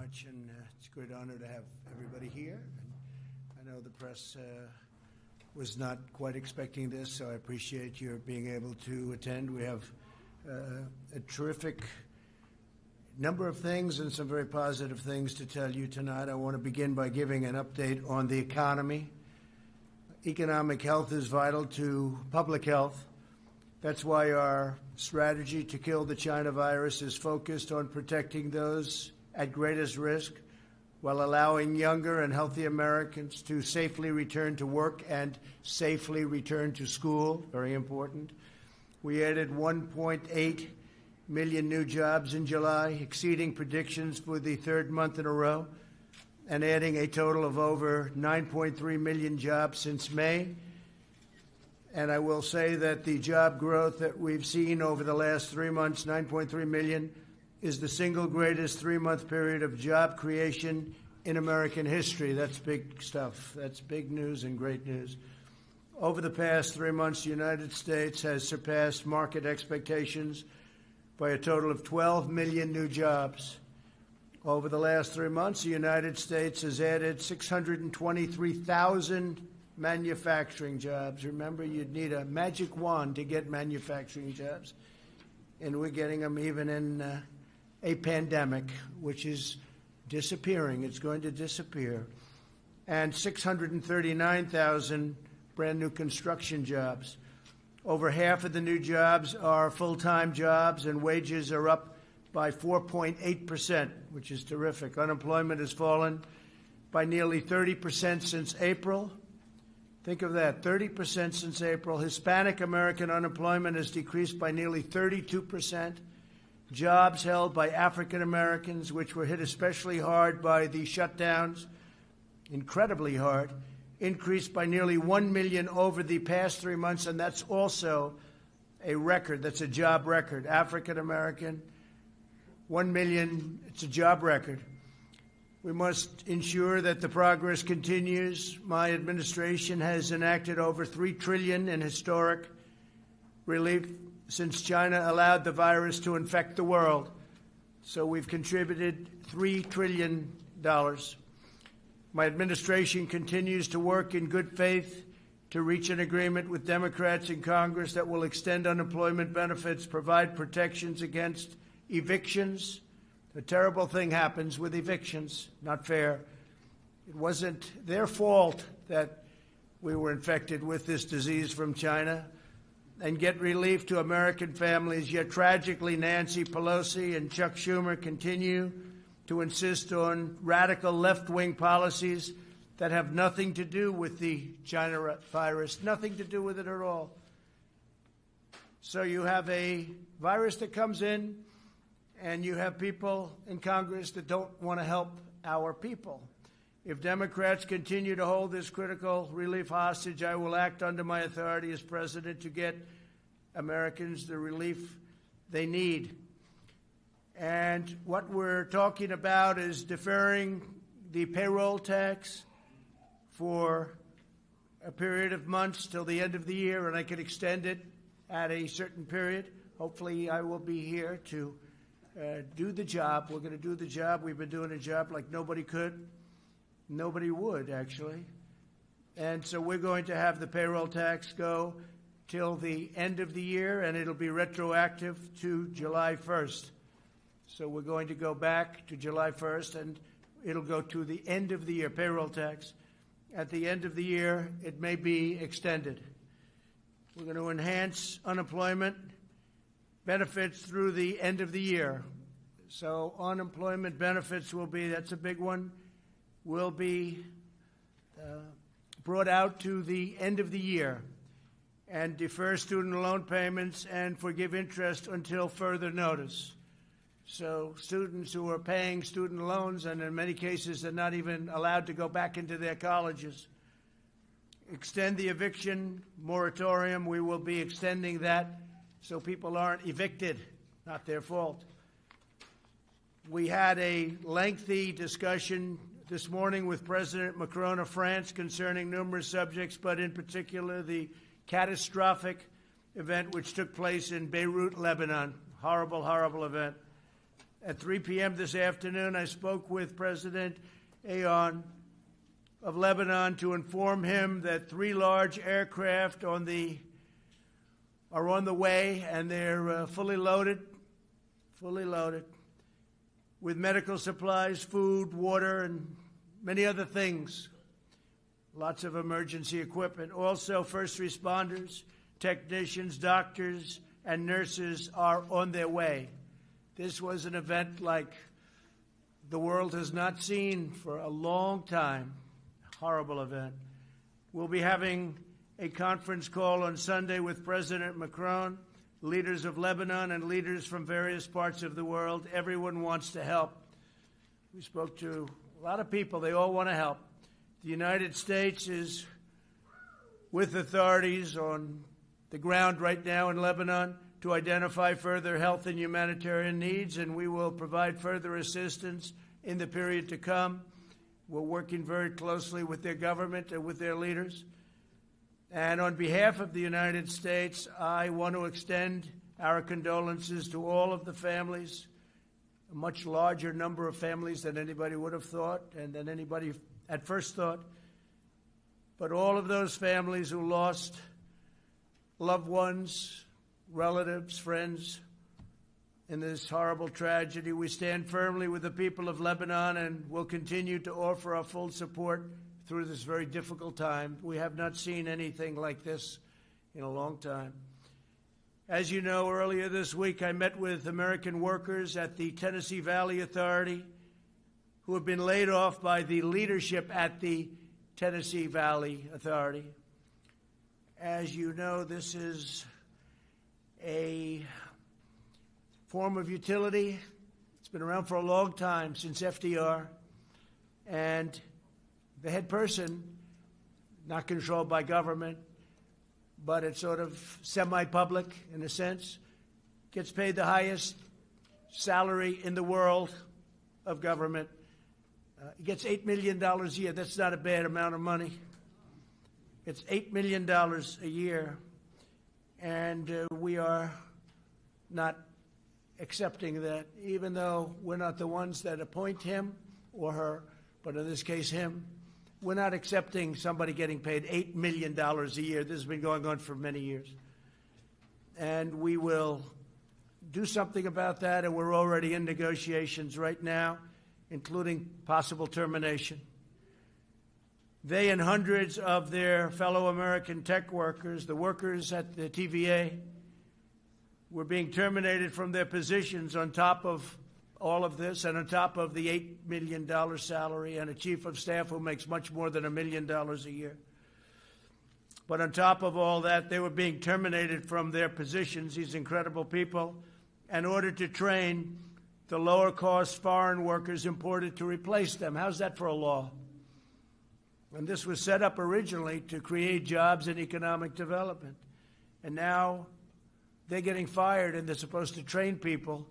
much, and it's a great honor to have everybody here. And I know the press was not quite expecting this, so I appreciate your being able to attend. We have a terrific number of things and some very positive things to tell you tonight. I want to begin by giving an update on the economy. Economic health is vital to public health. That's why our strategy to kill the China virus is focused on protecting those at greatest risk while allowing younger and healthy Americans to safely return to work and safely return to school, very important. We added 1.8 million new jobs in July, exceeding predictions for the third month in a row, and adding a total of over 9.3 million jobs since May. And I will say that the job growth that we've seen over the last 3 months, 9.3 million, is the single greatest three-month period of job creation in American history. That's big stuff. That's big news and great news. Over the past 3 months, the United States has surpassed market expectations by a total of 12 million new jobs. Over the last 3 months, the United States has added 623,000 manufacturing jobs. Remember, you'd need a magic wand to get manufacturing jobs. And we're getting them even in a pandemic, which is disappearing. It's going to disappear. And 639,000 brand new construction jobs. Over half of the new jobs are full-time jobs, and wages are up by 4.8%, which is terrific. Unemployment has fallen by nearly 30% since April. Think of that, 30% since April. Hispanic American unemployment has decreased by nearly 32%. Jobs held by African Americans, which were hit especially hard by the shutdowns, incredibly hard, increased by nearly 1 million over the past 3 months, and that's also a record. That's a job record. African American, 1 million, it's a job record. We must ensure that the progress continues. My administration has enacted over $3 trillion in historic relief since China allowed the virus to infect the world. So we've contributed $3 trillion. My administration continues to work in good faith to reach an agreement with Democrats in Congress that will extend unemployment benefits, provide protections against evictions. A terrible thing happens with evictions, not fair. It wasn't their fault that we were infected with this disease from China. And get relief to American families. Yet tragically, Nancy Pelosi and Chuck Schumer continue to insist on radical left-wing policies that have nothing to do with the China virus, nothing to do with it at all. So you have a virus that comes in, and you have people in Congress that don't want to help our people. If Democrats continue to hold this critical relief hostage, I will act under my authority as president to get Americans the relief they need. And what we're talking about is deferring the payroll tax for a period of months till the end of the year, and I could extend it at a certain period. Hopefully I will be here to do the job. We're going to do the job. We've been doing a job like nobody could. Nobody would, actually. And so we're going to have the payroll tax go till the end of the year, and it'll be retroactive to July 1st. So we're going to go back to July 1st, and it'll go to the end of the year, payroll tax. At the end of the year, it may be extended. We're going to enhance unemployment benefits through the end of the year. So unemployment benefits will be, that's a big one, will be brought out to the end of the year, and defer student loan payments and forgive interest until further notice. So students who are paying student loans, and in many cases they're not even allowed to go back into their colleges. Extend the eviction moratorium. We will be extending that so people aren't evicted, not their fault. We had a lengthy discussion this morning with President Macron of France concerning numerous subjects, but in particular the catastrophic event which took place in Beirut, Lebanon. Horrible, horrible event. At 3 p.m. this afternoon, I spoke with President Aoun of Lebanon to inform him that 3 large aircraft are on the way, and they're fully loaded with medical supplies, food, water, and many other things. Lots of emergency equipment. Also, first responders, technicians, doctors, and nurses are on their way. This was an event like the world has not seen for a long time. Horrible event. We'll be having a conference call on Sunday with President Macron, leaders of Lebanon, and leaders from various parts of the world. Everyone wants to help. We spoke to a lot of people. They all want to help. The United States is with authorities on the ground right now in Lebanon to identify further health and humanitarian needs, and we will provide further assistance in the period to come. We're working very closely with their government and with their leaders. And on behalf of the United States, I want to extend our condolences to all of the families, a much larger number of families than anybody would have thought and than anybody at first thought. But all of those families who lost loved ones, relatives, friends in this horrible tragedy, we stand firmly with the people of Lebanon and will continue to offer our full support through this very difficult time. We have not seen anything like this in a long time. As you know, earlier this week I met with American workers at the Tennessee Valley Authority who have been laid off by the leadership at the Tennessee Valley Authority. As you know, this is a form of utility. It's been around for a long time, since FDR. And the head person, not controlled by government, but it's sort of semi-public in a sense, gets paid the highest salary in the world of government. He gets $8 million a year. That's not a bad amount of money. It's $8 million a year, and we are not accepting that, even though we're not the ones that appoint him or her, but in this case him. We're not accepting somebody getting paid $8 million a year. This has been going on for many years. And we will do something about that, and we're already in negotiations right now, including possible termination. They and hundreds of their fellow American tech workers, the workers at the TVA, were being terminated from their positions on top of all of this and on top of the $8 million salary and a chief of staff who makes much more than $1 million a year. But on top of all that, they were being terminated from their positions, these incredible people, in order to train the lower-cost foreign workers imported to replace them. How's that for a law? And this was set up originally to create jobs and economic development. And now they're getting fired, and they're supposed to train people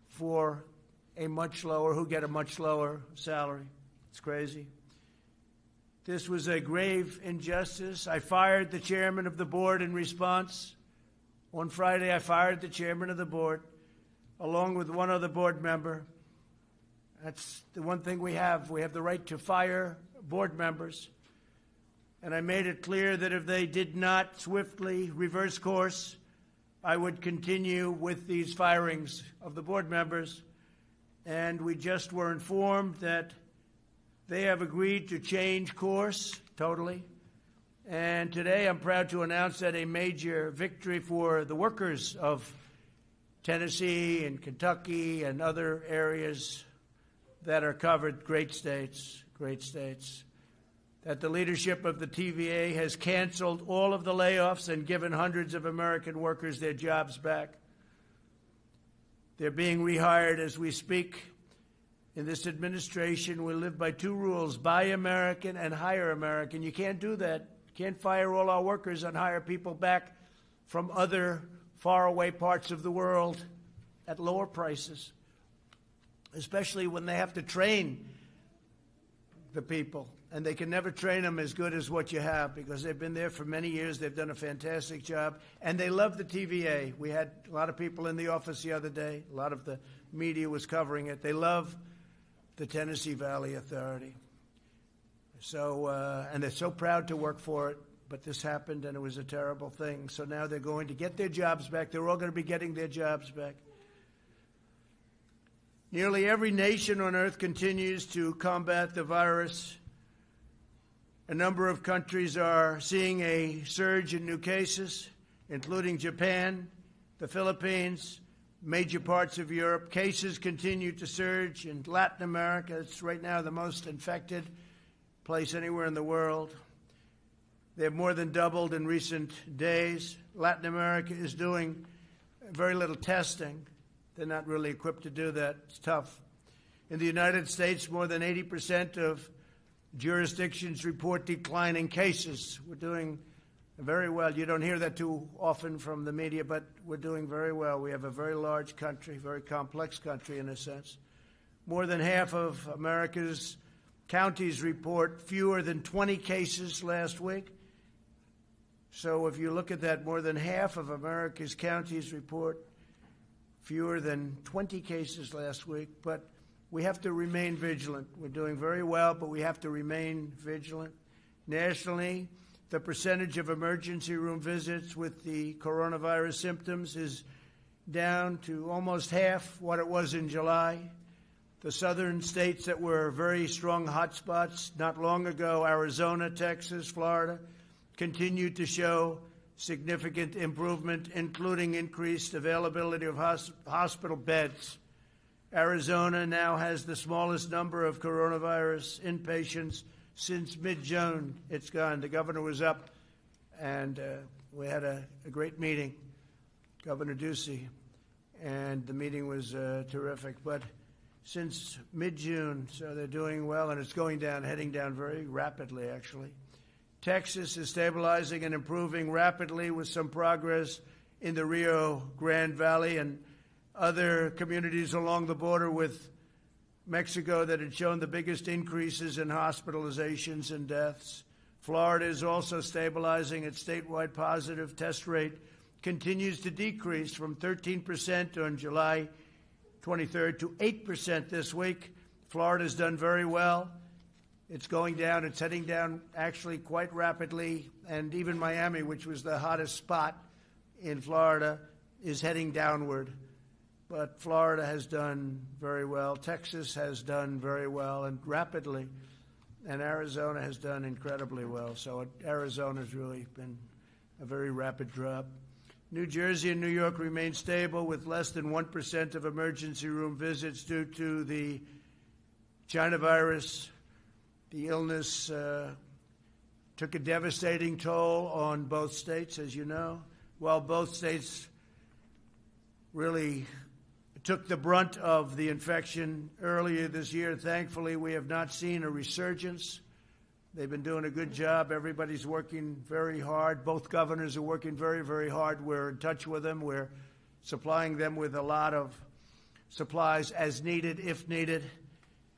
for who get a much lower salary. It's crazy. This was a grave injustice. I fired the chairman of the board in response. On Friday, I fired the chairman of the board, along with one other board member. That's the one thing we have. We have the right to fire board members. And I made it clear that if they did not swiftly reverse course, I would continue with these firings of the board members. And we just were informed that they have agreed to change course totally. And today I'm proud to announce that a major victory for the workers of Tennessee and Kentucky and other areas that are covered, great states, that the leadership of the TVA has canceled all of the layoffs and given hundreds of American workers their jobs back. They're being rehired as we speak. In this administration, we live by 2 rules: buy American and hire American. You can't do that. You can't fire all our workers and hire people back from other faraway parts of the world at lower prices, especially when they have to train the people. and they can never train them as good as what you have because they've been there for many years. They've done a fantastic job, and they love the TVA. We had a lot of people in the office the other day. A lot of the media was covering it. They love the Tennessee Valley Authority. So, and they're so proud to work for it, but this happened, and it was a terrible thing. So now they're going to get their jobs back. They're all going to be getting their jobs back. Nearly every nation on earth continues to combat the virus. A number of countries are seeing a surge in new cases, including Japan, the Philippines, major parts of Europe. Cases continue to surge in Latin America. It's right now the most infected place anywhere in the world. They've more than doubled in recent days. Latin America is doing very little testing. They're not really equipped to do that. It's tough. In the United States, more than 80% of jurisdictions report declining cases. We're doing very well. You don't hear that too often from the media, but we're doing very well. We have a very large country, very complex country in a sense. More than half of America's counties report fewer than 20 cases last week. So if you look at that, more than half of America's counties report fewer than 20 cases last week, but we have to remain vigilant. We're doing very well, but we have to remain vigilant. Nationally, the percentage of emergency room visits with the coronavirus symptoms is down to almost half what it was in July. The southern states that were very strong hotspots not long ago, Arizona, Texas, Florida, continue to show significant improvement, including increased availability of hospital beds. Arizona now has the smallest number of coronavirus inpatients since mid-June. It's gone. The governor was up, and we had a great meeting, Governor Ducey, and the meeting was terrific. But since mid-June, so they're doing well, and it's going down, heading down very rapidly, actually. Texas is stabilizing and improving rapidly with some progress in the Rio Grande Valley and other communities along the border with Mexico that had shown the biggest increases in hospitalizations and deaths. Florida is also stabilizing. Its statewide positive test rate continues to decrease from 13% on July 23rd to 8% this week. Florida's done very well. It's going down. It's heading down actually quite rapidly. And even Miami, which was the hottest spot in Florida, is heading downward. But Florida has done very well. Texas has done very well and rapidly. And Arizona has done incredibly well. So Arizona's really been a very rapid drop. New Jersey and New York remain stable with less than 1% of emergency room visits due to the China virus. The illness took a devastating toll on both states, as you know. While both states really took the brunt of the infection earlier this year, thankfully, we have not seen a resurgence. They've been doing a good job. Everybody's working very hard. Both governors are working very, very hard. We're in touch with them. We're supplying them with a lot of supplies as needed, if needed.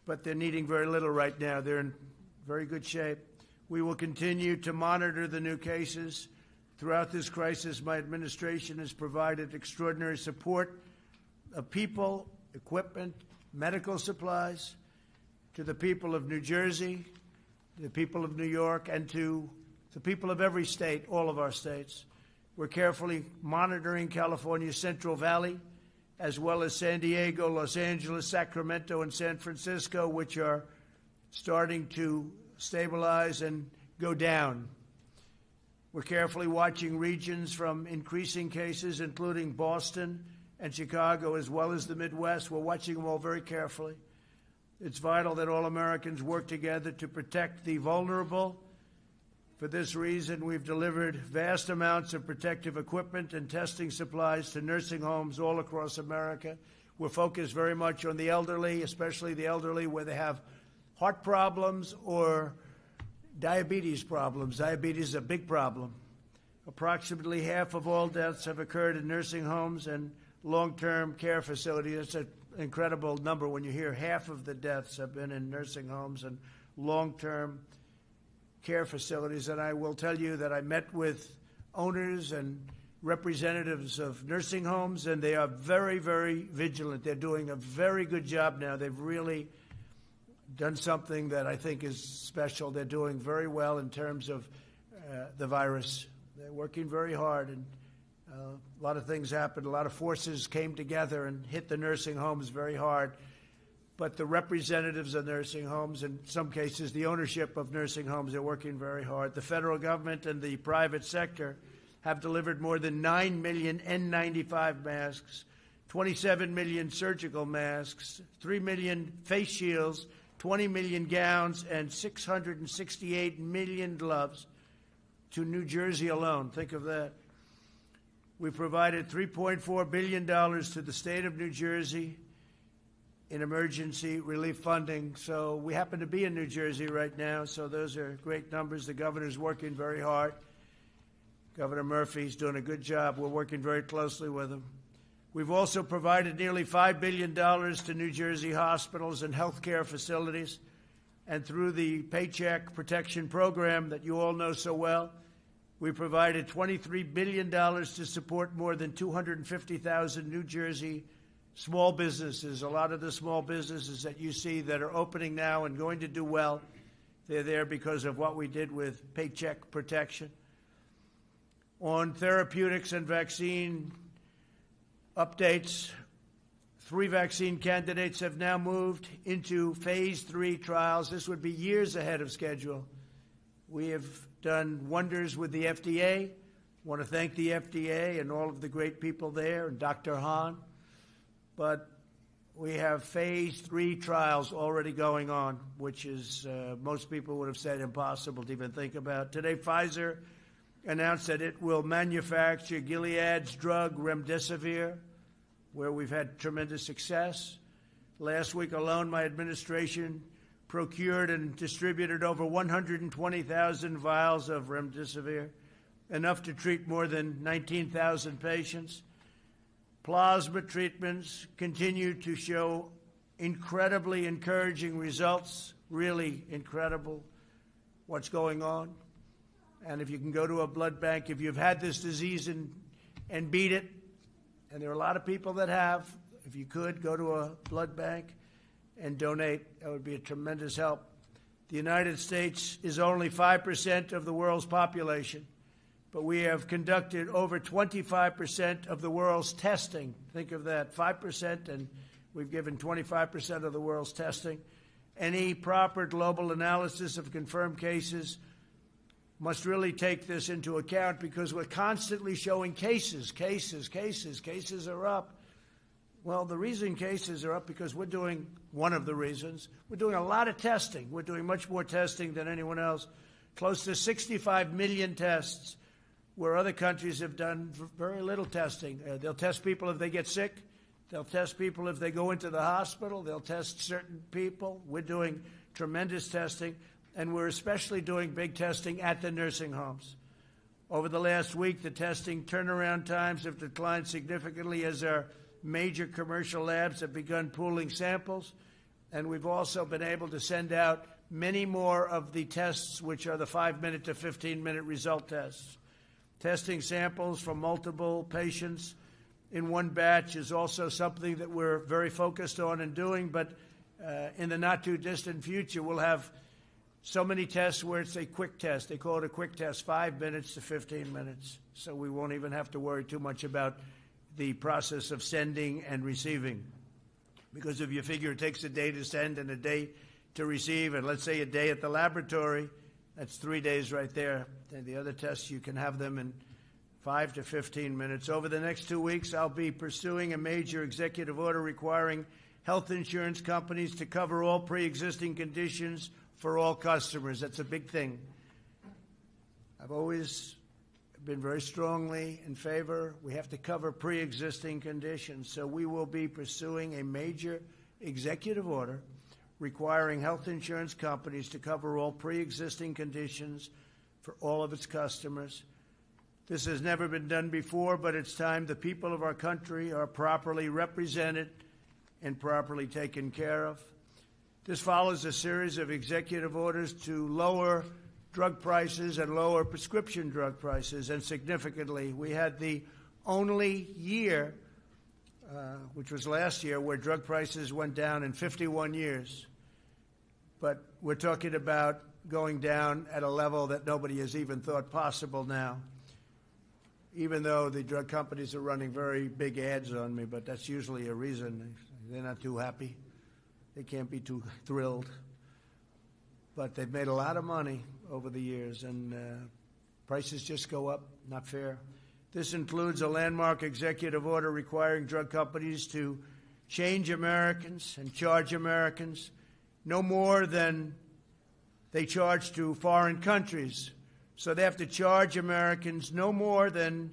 But they're needing very little right now. They're in very good shape. We will continue to monitor the new cases. Throughout this crisis, my administration has provided extraordinary support of people, equipment, medical supplies to the people of New Jersey, the people of New York, and to the people of every state, all of our states. We're carefully monitoring California's Central Valley, as well as San Diego, Los Angeles, Sacramento, and San Francisco, which are starting to stabilize and go down. We're carefully watching regions from increasing cases, including Boston and Chicago, as well as the Midwest. We're watching them all very carefully. It's vital that all Americans work together to protect the vulnerable. For this reason, we've delivered vast amounts of protective equipment and testing supplies to nursing homes all across America. We're focused very much on the elderly, especially the elderly where they have heart problems or diabetes problems. Diabetes is a big problem. Approximately half of all deaths have occurred in nursing homes and long-term care facilities. That's an incredible number when you hear half of the deaths have been in nursing homes and long-term care facilities. And I will tell you that I met with owners and representatives of nursing homes, and they are very, very vigilant. They're doing a very good job now. They've really done something that I think is special. They're doing very well in terms of the virus. They're working very hard, and a lot of things happened. A lot of forces came together and hit the nursing homes very hard. But the representatives of nursing homes, in some cases the ownership of nursing homes, are working very hard. The federal government and the private sector have delivered more than 9 million N95 masks, 27 million surgical masks, 3 million face shields, 20 million gowns, and 668 million gloves to New Jersey alone. Think of that. We provided $3.4 billion to the state of New Jersey in emergency relief funding. So we happen to be in New Jersey right now, so those are great numbers. The governor's working very hard. Governor Murphy's doing a good job. We're working very closely with him. We've also provided nearly $5 billion to New Jersey hospitals and health care facilities. And through the Paycheck Protection Program that you all know so well, we provided $23 billion to support more than 250,000 New Jersey small businesses. A lot of the small businesses that you see that are opening now and going to do well, they're there because of what we did with Paycheck Protection. On therapeutics and vaccine updates, 3 vaccine candidates have now moved into phase 3 trials. This would be years ahead of schedule. We have done wonders with the FDA. I want to thank the FDA and all of the great people there and Dr. Hahn. But we have phase 3 trials already going on, which is most people would have said impossible to even think about. Today, Pfizer announced that it will manufacture Gilead's drug remdesivir, where we've had tremendous success. Last week alone, my administration procured and distributed over 120,000 vials of remdesivir, enough to treat more than 19,000 patients. Plasma treatments continue to show incredibly encouraging results, really incredible what's going on. And if you can go to a blood bank, if you've had this disease and beat it, and there are a lot of people that have, if you could, go to a blood bank and donate. That would be a tremendous help. The United States is only 5% of the world's population, but we have conducted over 25% of the world's testing. Think of that, 5%, and we've given 25% of the world's testing. Any proper global analysis of confirmed cases must really take this into account, because we're constantly showing cases are up. Well, the reason cases are up because we're doing, one of the reasons, we're doing a lot of testing. We're doing much more testing than anyone else, close to 65 million tests, where other countries have done very little testing. They'll test people if they get sick. They'll test people if they go into the hospital. They'll test certain people. We're doing tremendous testing. And we're especially doing big testing at the nursing homes. Over the last week, the testing turnaround times have declined significantly as our major commercial labs have begun pooling samples. And we've also been able to send out many more of the tests, which are the 5-minute to 15-minute result tests. Testing samples from multiple patients in one batch is also something that we're very focused on and doing. But in the not-too-distant future, we'll have so many tests where it's a quick test. They call it a quick test, 5 minutes to 15 minutes. So we won't even have to worry too much about the process of sending and receiving. Because if you figure it takes a day to send and a day to receive, and let's say a day at the laboratory, that's 3 days right there. And the other tests, you can have them in 5 to 15 minutes. Over the next 2 weeks, I'll be pursuing a major executive order requiring health insurance companies to cover all pre-existing conditions for all customers. That's a big thing. I've always been very strongly in favor. We have to cover pre-existing conditions. So we will be pursuing a major executive order requiring health insurance companies to cover all pre-existing conditions for all of its customers. This has never been done before, but it's time the people of our country are properly represented and properly taken care of. This follows a series of executive orders to lower drug prices and lower prescription drug prices, and significantly. We had the only year, which was last year, where drug prices went down in 51 years. But we're talking about going down at a level that nobody has even thought possible now, even though the drug companies are running very big ads on me, but that's usually a reason. They're not too happy. They can't be too thrilled. But they've made a lot of money over the years, and prices just go up. Not fair. This includes a landmark executive order requiring drug companies to change Americans and charge Americans no more than they charge to foreign countries. So they have to charge Americans no more than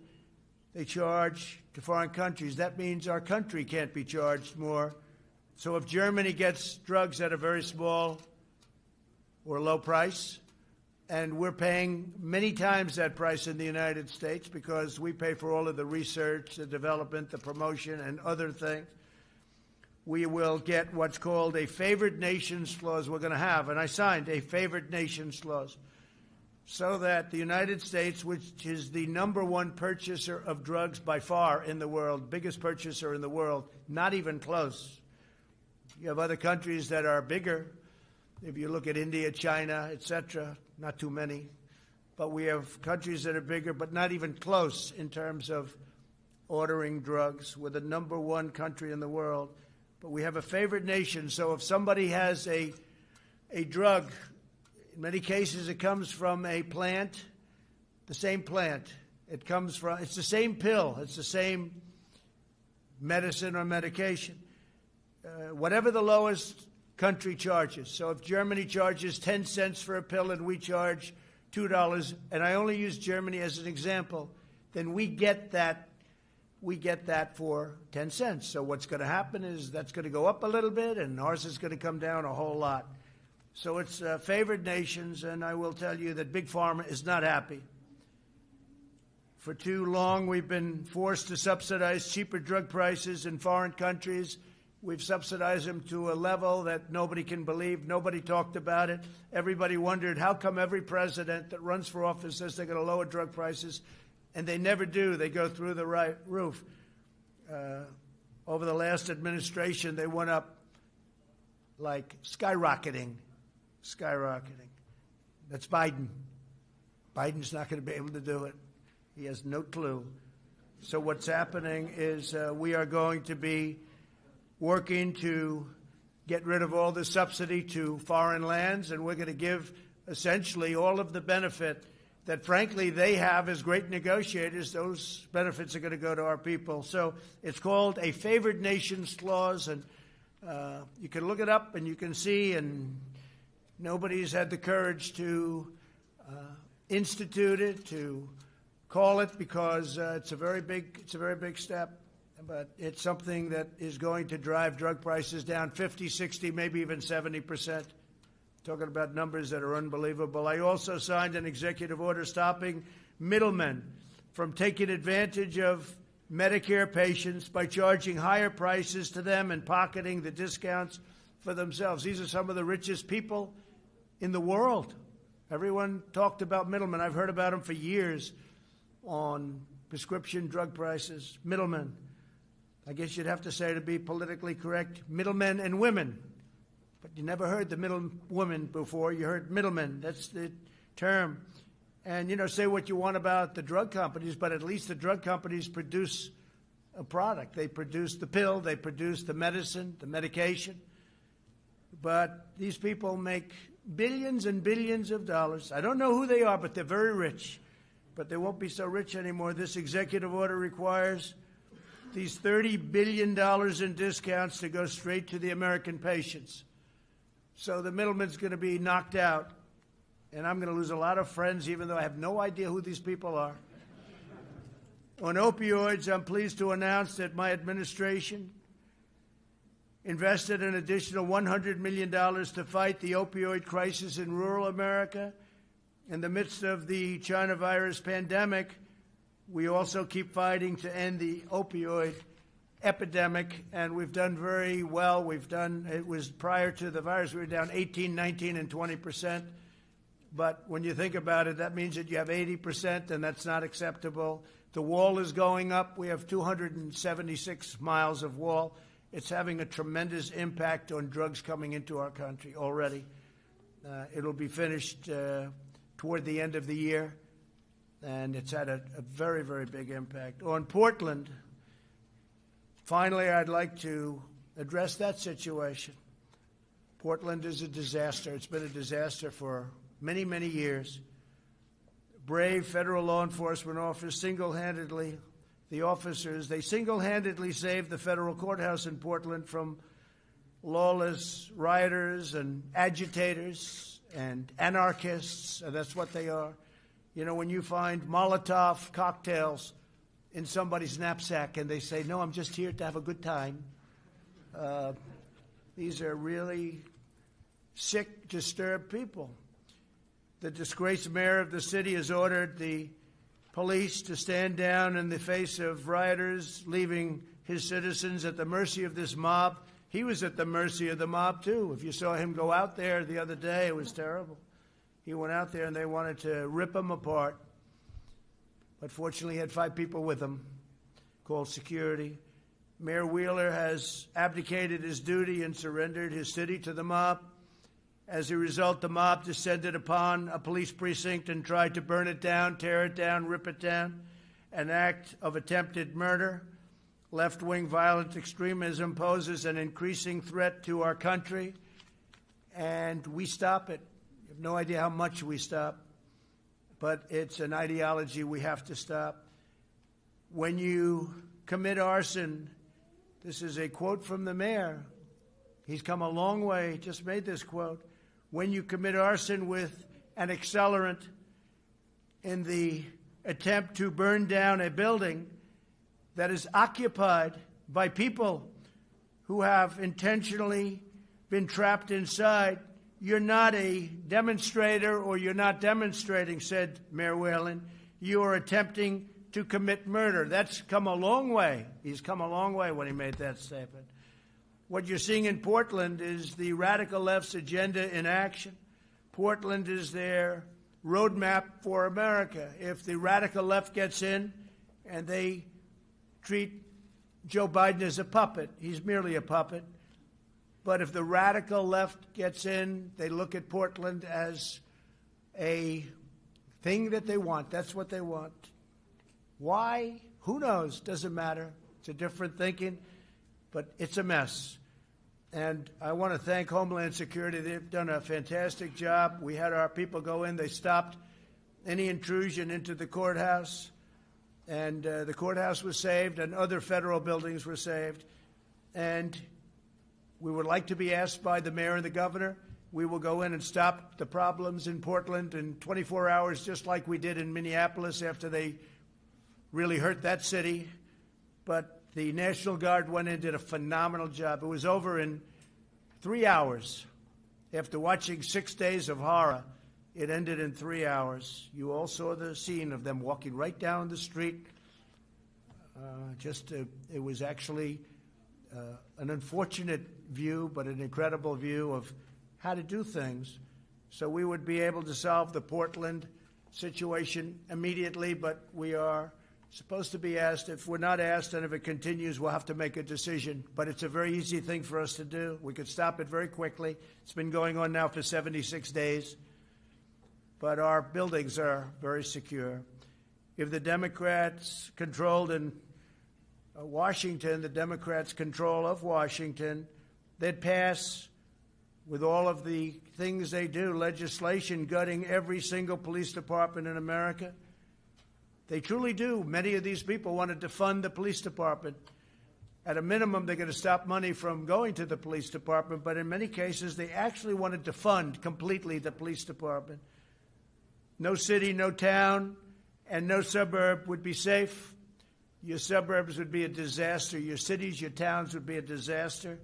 they charge to foreign countries. That means our country can't be charged more. So if Germany gets drugs at a very small or low price, and we're paying many times that price in the United States because we pay for all of the research, the development, the promotion, and other things, we will get what's called a favored nations clause we're going to have. And I signed a favored nations clause so that the United States, which is the #1 purchaser of drugs by far in the world, biggest purchaser in the world, not even close. You have other countries that are bigger. If you look at India, China, etc., not too many. But we have countries that are bigger, but not even close in terms of ordering drugs. We're the #1 country in the world. But we have a favored nation, so if somebody has a drug, in many cases it comes from a plant, the same plant. It's the same pill, it's the same medicine or medication. Whatever the lowest country charges. So if Germany charges 10 cents for a pill and we charge $2, and I only use Germany as an example, then we get that for 10 cents. So what's going to happen is that's going to go up a little bit, and ours is going to come down a whole lot. So it's favored nations, and I will tell you that Big Pharma is not happy. For too long, we've been forced to subsidize cheaper drug prices in foreign countries. We've subsidized them to a level that nobody can believe. Nobody talked about it. Everybody wondered, how come every president that runs for office says they're going to lower drug prices? And they never do. They go through the right roof. Over the last administration, they went up like skyrocketing. That's Biden. Biden's not going to be able to do it. He has no clue. So what's happening is we are going to be working to get rid of all the subsidy to foreign lands, and we're going to give essentially all of the benefit that, frankly, they have as great negotiators. Those benefits are going to go to our people. So it's called a favored nations clause, and you can look it up and you can see, and nobody's had the courage to institute it, to call it, because it's a very big step. But it's something that is going to drive drug prices down 50, 60, maybe even 70%. Talking about numbers that are unbelievable. I also signed an executive order stopping middlemen from taking advantage of Medicare patients by charging higher prices to them and pocketing the discounts for themselves. These are some of the richest people in the world. Everyone talked about middlemen. I've heard about them for years on prescription drug prices. Middlemen. I guess you'd have to say, to be politically correct, middlemen and women. But you never heard the middle woman before. You heard middlemen. That's the term. And, say what you want about the drug companies, but at least the drug companies produce a product. They produce the pill. They produce the medicine, the medication. But these people make billions and billions of dollars. I don't know who they are, but they're very rich. But they won't be so rich anymore. This executive order requires these $30 billion in discounts to go straight to the American patients. So the middleman's going to be knocked out, and I'm going to lose a lot of friends, even though I have no idea who these people are. On opioids, I'm pleased to announce that my administration invested an additional $100 million to fight the opioid crisis in rural America. In the midst of the China virus pandemic, we also keep fighting to end the opioid epidemic, and we've done very well. It was prior to the virus, we were down 18, 19, and 20%. But when you think about it, that means that you have 80%, and that's not acceptable. The wall is going up. We have 276 miles of wall. It's having a tremendous impact on drugs coming into our country already. It'll be finished toward the end of the year, and it's had a very, very big impact. On Portland, finally, I'd like to address that situation. Portland is a disaster. It's been a disaster for many, many years. Brave federal law enforcement officers single-handedly, they single-handedly saved the federal courthouse in Portland from lawless rioters and agitators and anarchists, and that's what they are. You know, when you find Molotov cocktails in somebody's knapsack and they say, no, I'm just here to have a good time, these are really sick, disturbed people. The disgraced mayor of the city has ordered the police to stand down in the face of rioters, leaving his citizens at the mercy of this mob. He was at the mercy of the mob, too. If you saw him go out there the other day, it was terrible. He went out there and they wanted to rip him apart. But fortunately, he had 5 people with him, called security. Mayor Wheeler has abdicated his duty and surrendered his city to the mob. As a result, the mob descended upon a police precinct and tried to burn it down, tear it down, rip it down, an act of attempted murder. Left-wing violent extremism poses an increasing threat to our country, and we stop it. You have no idea how much we stop, but it's an ideology we have to stop. When you commit arson, this is a quote from the mayor. He's come a long way, just made this quote. When you commit arson with an accelerant in the attempt to burn down a building that is occupied by people who have intentionally been trapped inside, you're not a demonstrator or you're not demonstrating, said Mayor Whalen. You are attempting to commit murder. That's come a long way. He's come a long way when he made that statement. What you're seeing in Portland is the radical left's agenda in action. Portland is their roadmap for America. If the radical left gets in and they treat Joe Biden as a puppet, he's merely a puppet. But if the radical left gets in, they look at Portland as a thing that they want. That's what they want. Why? Who knows? Doesn't matter. It's a different thinking, but it's a mess. And I want to thank Homeland Security. They've done a fantastic job. We had our people go in. They stopped any intrusion into the courthouse, and the courthouse was saved, and other federal buildings were saved. And we would like to be asked by the mayor and the governor. We will go in and stop the problems in Portland in 24 hours, just like we did in Minneapolis after they really hurt that city. But the National Guard went in and did a phenomenal job. It was over in 3 hours. After watching 6 days of horror, it ended in 3 hours. You all saw the scene of them walking right down the street. It was actually an unfortunate view, but an incredible view of how to do things. So we would be able to solve the Portland situation immediately, but we are supposed to be asked. If we're not asked, and if it continues, we'll have to make a decision. But it's a very easy thing for us to do. We could stop it very quickly. It's been going on now for 76 days. But our buildings are very secure. If the Democrats controlled in Washington, the Democrats' control of Washington, they'd pass, with all of the things they do, legislation gutting every single police department in America. They truly do. Many of these people wanted to fund the police department. At a minimum, they're going to stop money from going to the police department, but in many cases, they actually wanted to fund completely the police department. No city, no town, and no suburb would be safe. Your suburbs would be a disaster. Your cities, your towns would be a disaster.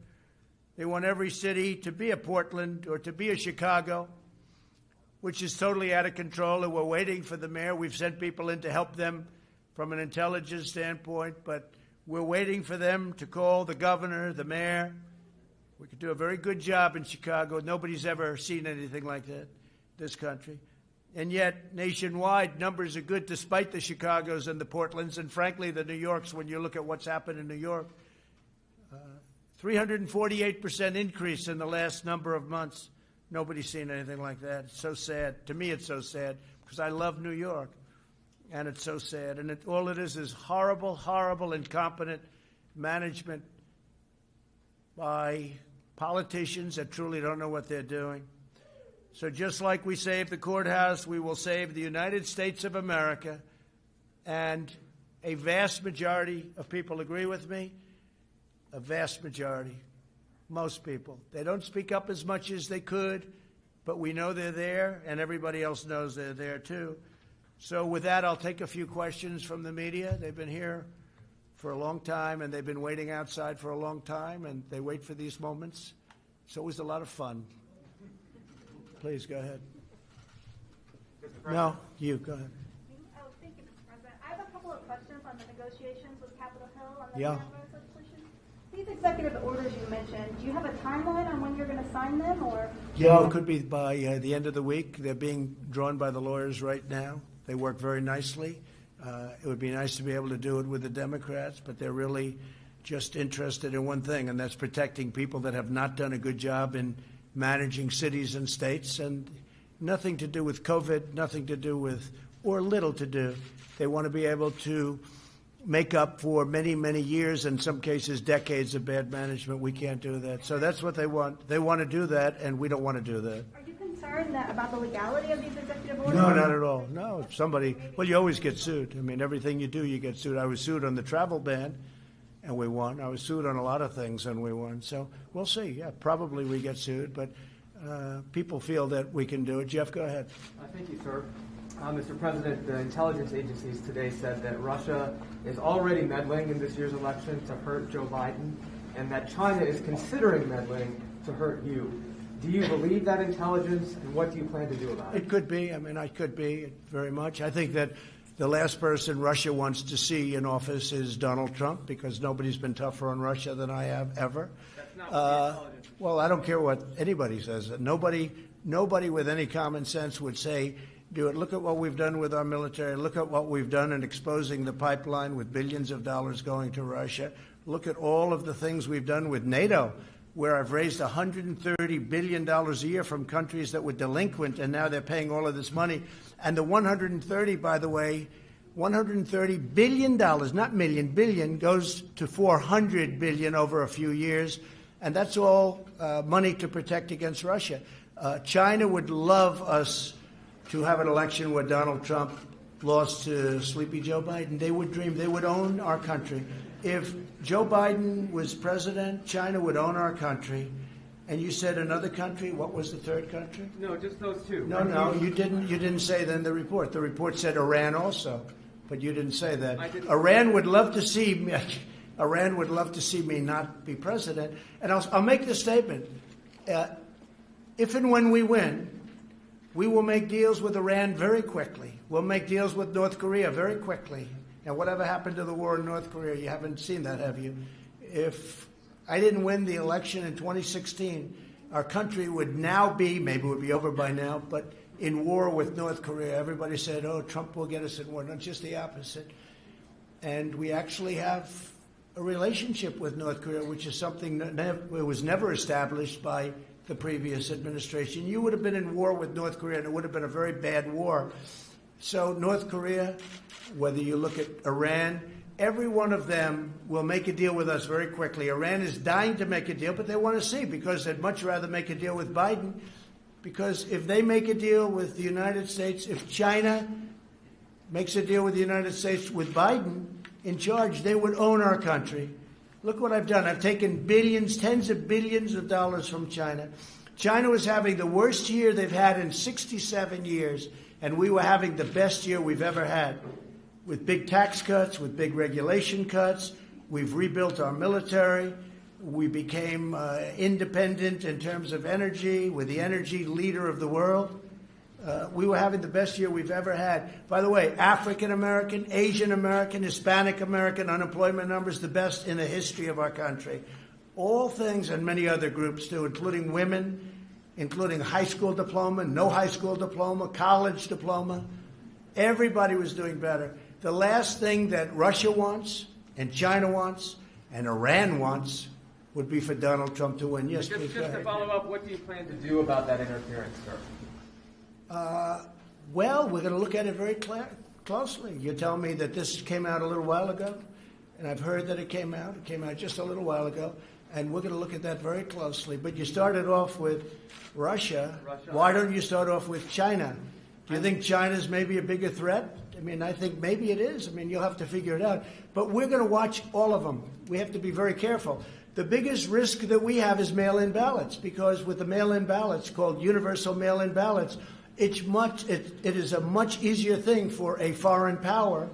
They want every city to be a Portland or to be a Chicago, which is totally out of control, and we're waiting for the mayor. We've sent people in to help them from an intelligence standpoint, but we're waiting for them to call the governor, the mayor. We could do a very good job in Chicago. Nobody's ever seen anything like that in this country. And yet, nationwide, numbers are good despite the Chicagos and the Portlands, and frankly, the New Yorks, when you look at what's happened in New York. 348% increase in the last number of months. Nobody's seen anything like that. It's so sad. To me, it's so sad because I love New York, and it's so sad. And all it is horrible, horrible, incompetent management by politicians that truly don't know what they're doing. So just like we saved the courthouse, we will save the United States of America. And a vast majority of people agree with me. A vast majority. Most people. They don't speak up as much as they could, but we know they're there, and everybody else knows they're there too. So with that, I'll take a few questions from the media. They've been here for a long time, and they've been waiting outside for a long time, and they wait for these moments. It's always a lot of fun. Please, go ahead. No, you, go ahead. Oh, thank you, Mr. President. I have a couple of questions on the negotiations with Capitol Hill on the coronavirus legislation. These executive orders you mentioned, do you have a timeline on when you're going to sign them, or? Yeah, it could be by the end of the week. They're being drawn by the lawyers right now. They work very nicely. It would be nice to be able to do it with the Democrats, but they're really just interested in one thing, and that's protecting people that have not done a good job in managing cities and states, and nothing to do with COVID, nothing to do with, or little to do. They want to be able to make up for many, many years, in some cases decades of bad management. We can't do that. So that's what they want. They want to do that, and we don't want to do that. Are you concerned about the legality of these executive orders? No, not at all. No, if somebody, well, you always get sued. I mean, everything you do, you get sued. I was sued on the travel ban, and we won. I was sued on a lot of things, and we won. So we'll see. Yeah, probably we get sued, but people feel that we can do it. Jeff, go ahead. Thank you, sir. Mr. President, the intelligence agencies today said that Russia is already meddling in this year's election to hurt Joe Biden, and that China is considering meddling to hurt you. Do you believe that intelligence, and what do you plan to do about it? It could be. I mean, I could be very much. I think that the last person Russia wants to see in office is Donald Trump, because nobody's been tougher on Russia than I have ever. That's not what the intelligence. Well, I don't care what anybody says. Nobody with any common sense would say, do it. Look at what we've done with our military. Look at what we've done in exposing the pipeline with billions of dollars going to Russia. Look at all of the things we've done with NATO, where I've raised $130 billion a year from countries that were delinquent, and now they're paying all of this money. And the 130, by the way, $130 billion, not million, billion, goes to $400 billion over a few years. And that's all money to protect against Russia. China would love us to have an election where Donald Trump lost to Sleepy Joe Biden. They would dream. They would own our country. If Joe Biden was president, China would own our country. And you said another country. What was the third country? No, just those two. No, you didn't. You didn't say that in the report. The report said Iran also, but you didn't say that. Iran would love to see me. Iran would love to see me not be president. And I'll make this statement: if and when we win, we will make deals with Iran very quickly. We'll make deals with North Korea very quickly. Now, whatever happened to the war in North Korea? You haven't seen that, have you? If I didn't win the election in 2016, our country would now be, maybe it would be over by now, but in war with North Korea. Everybody said, oh, Trump will get us in war. No, just the opposite. And we actually have a relationship with North Korea, which is something that was never established by the previous administration. You would have been in war with North Korea, and it would have been a very bad war. So North Korea, whether you look at Iran, every one of them will make a deal with us very quickly. Iran is dying to make a deal, but they want to see, because they'd much rather make a deal with Biden, because if they make a deal with the United States, if China makes a deal with the United States with Biden in charge, they would own our country. Look what I've done. I've taken billions, tens of billions of dollars from China. China was having the worst year they've had in 67 years, and we were having the best year we've ever had, with big tax cuts, with big regulation cuts. We've rebuilt our military. We became independent in terms of energy. We're the energy leader of the world. We were having the best year we've ever had. By the way, African American, Asian American, Hispanic American unemployment numbers, the best in the history of our country. All things, and many other groups too, including women including high school diploma, no high school diploma, college diploma. Everybody was doing better. The last thing that Russia wants and China wants and Iran wants would be for Donald Trump to win. Yes, please. Just to follow up, what do you plan to do about that interference, sir? Well, we're going to look at it very closely. You tell me that this came out a little while ago, and I've heard that it came out. It came out just a little while ago, and we're going to look at that very closely. But you started off with Russia. Why don't you start off with China? Do you think China's maybe a bigger threat? I mean, I think maybe it is. I mean, you'll have to figure it out. But we're going to watch all of them. We have to be very careful. The biggest risk that we have is mail-in ballots, because with the mail-in ballots, called universal mail-in ballots, it is a much easier thing for a foreign power,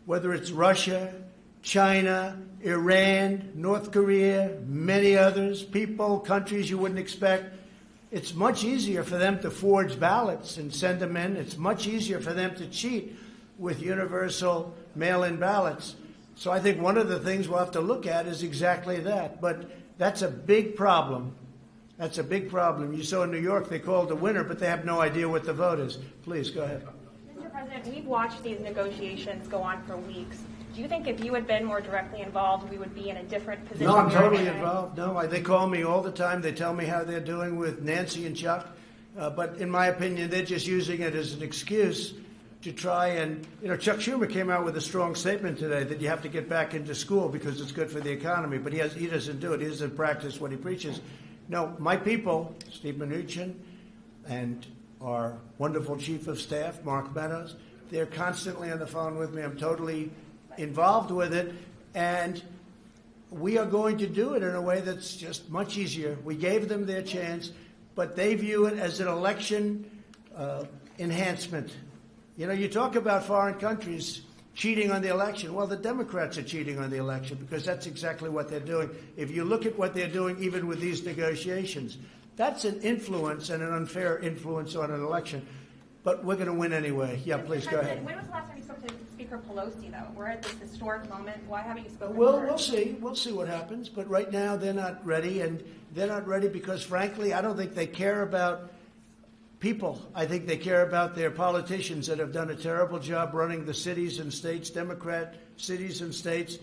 whether it's Russia, China, Iran, North Korea, many others, people, countries you wouldn't expect. It's much easier for them to forge ballots and send them in. It's much easier for them to cheat with universal mail-in ballots. So I think one of the things we'll have to look at is exactly that. But that's a big problem. That's a big problem. You saw in New York they called the winner, but they have no idea what the vote is. Please, go ahead. Mr. President, we've watched these negotiations go on for weeks. Do you think if you had been more directly involved, we would be in a different position? No, I'm totally involved. No, they call me all the time. They tell me how they're doing with Nancy and Chuck. But in my opinion, they're just using it as an excuse to try and, Chuck Schumer came out with a strong statement today that you have to get back into school because it's good for the economy. But he doesn't do it. He doesn't practice what he preaches. No, my people, Steve Mnuchin and our wonderful chief of staff, Mark Meadows, they're constantly on the phone with me. I'm totally involved with it. And we are going to do it in a way that's just much easier. We gave them their chance, but they view it as an election enhancement. You talk about foreign countries cheating on the election. Well, the Democrats are cheating on the election because that's exactly what they're doing. If you look at what they're doing, even with these negotiations, that's an influence and an unfair influence on an election. But we're going to win anyway. Yeah, please go ahead. When was the last time you spoke to Speaker Pelosi, though? We're at this historic moment. Why haven't you spoken Well, to her? we'll see. We'll see what happens. But right now, they're not ready. And they're not ready because, frankly, I don't think they care about people. I think they care about their politicians that have done a terrible job running the cities and states, Democrat cities and states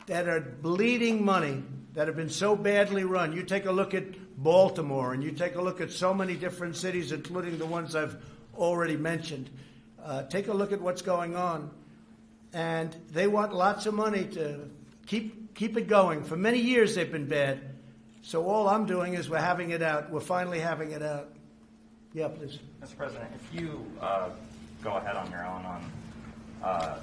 that are bleeding money, that have been so badly run. You take a look at Baltimore and you take a look at so many different cities, including the ones I've already mentioned. Take a look at what's going on. And they want lots of money to keep it going. For many years they've been bad. So all I'm doing is we're having it out. We're finally having it out. Yeah, please. Mr. President, if you go ahead on your own on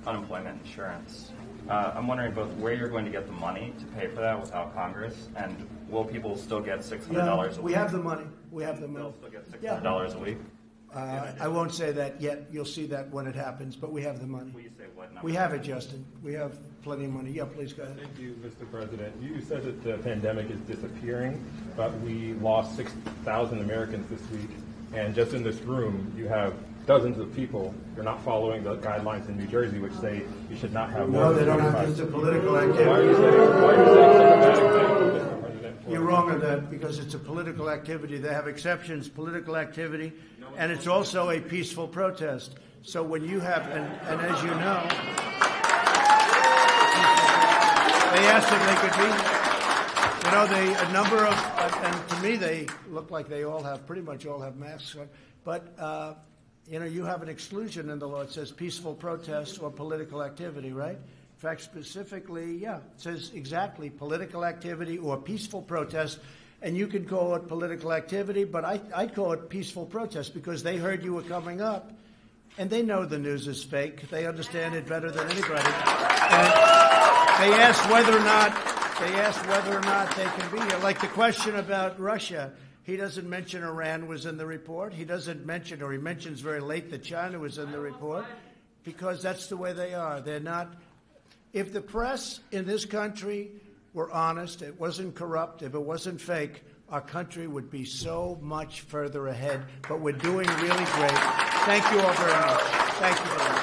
unemployment insurance, I'm wondering both where you're going to get the money to pay for that without Congress, and will people still get $600 a week? We have the money. We have the money. They'll still get $600 a week? I won't say that yet. You'll see that when it happens, but we have the money. Will you say what number? We have it, Justin. We have plenty of money. Yeah, please go ahead. Thank you, Mr. President. You said that the pandemic is disappearing, but we lost 6,000 Americans this week. And just in this room, you have dozens of people. You're not following the guidelines in New Jersey, which say you should not have more No, than they don't 25. have. It's a political activity. Why are you saying such a bad example, Mr. President? You're wrong on that because it's a political activity. They have exceptions, political activity, and it's also a peaceful protest. So when you have, and as you know, they asked if they could be. A number of, and to me they look like they all have, pretty much all have masks on. But, you have an exclusion in the law. It says peaceful protest or political activity, right? In fact, specifically, it says exactly political activity or peaceful protest. And you could call it political activity, but I'd call it peaceful protest because they heard you were coming up. And they know the news is fake. They understand it better than anybody. And they asked whether or not they can be here. Like the question about Russia, he doesn't mention Iran was in the report. He doesn't mention, or he mentions very late that China was in the report, because that's the way they are. They're not. If the press in this country were honest, it wasn't corrupt, if it wasn't fake, our country would be so much further ahead. But we're doing really great. Thank you all very much. Thank you very much.